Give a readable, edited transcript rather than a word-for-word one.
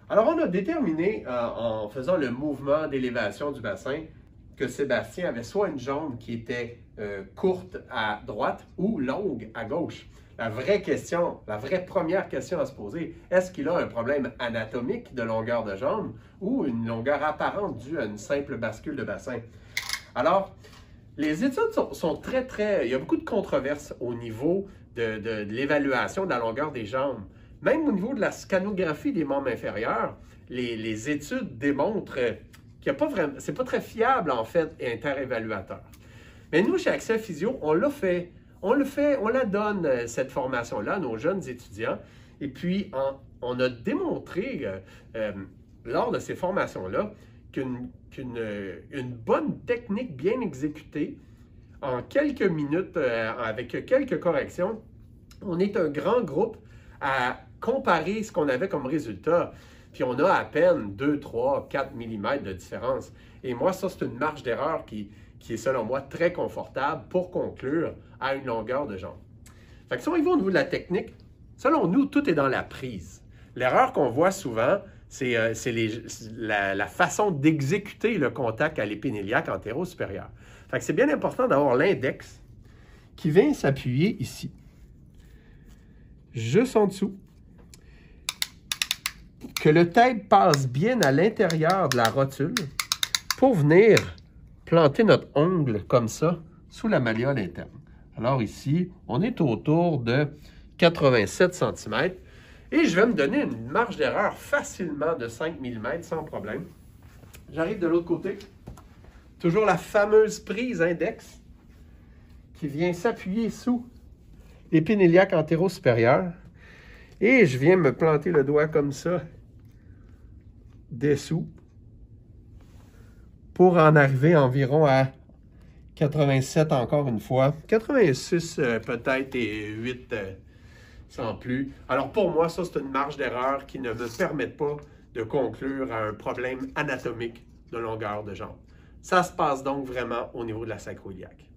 Alors, on a déterminé en faisant le mouvement d'élévation du bassin que Sébastien avait soit une jambe qui était courte à droite ou longue à gauche. La vraie question, la vraie première question à se poser, est-ce qu'il a un problème anatomique de longueur de jambe ou une longueur apparente due à une simple bascule de bassin? Alors, les études sont très... Il y a beaucoup de controverses au niveau de l'évaluation de la longueur des jambes. Même au niveau de la scanographie des membres inférieurs, les études démontrent qu'il n'y a pas vraiment... C'est pas très fiable, en fait, interévaluateur. Mais nous, chez Accès Physio, on l'a fait. On la donne, cette formation-là, à nos jeunes étudiants. Et puis, on a démontré, lors de ces formations-là, qu'une bonne technique bien exécutée, en quelques minutes, avec quelques corrections, on est un grand groupe à comparer ce qu'on avait comme résultat. Puis on a à peine 2, 3, 4 mm de différence. Et moi, ça, c'est une marge d'erreur qui est, selon moi, très confortable pour conclure à une longueur de jambe. Fait que si on y va au niveau de la technique, selon nous, tout est dans la prise. L'erreur qu'on voit souvent, c'est la façon d'exécuter le contact à l'épine iliaque antéro-supérieur. Fait que c'est bien important d'avoir l'index qui vient s'appuyer ici, juste en dessous, que le tape passe bien à l'intérieur de la rotule pour venir planter notre ongle comme ça sous la malléole interne. Alors ici, on est autour de 87 cm et je vais me donner une marge d'erreur facilement de 5 mm sans problème. J'arrive de l'autre côté. Toujours la fameuse prise index qui vient s'appuyer sous l'épine iliaque antéro-supérieure et je viens me planter le doigt comme ça dessous pour en arriver environ à 87 encore une fois, 86 peut-être et 8 sans plus. Alors pour moi, ça c'est une marge d'erreur qui ne me permet pas de conclure à un problème anatomique de longueur de jambe. Ça se passe donc vraiment au niveau de la sacro-iliaque.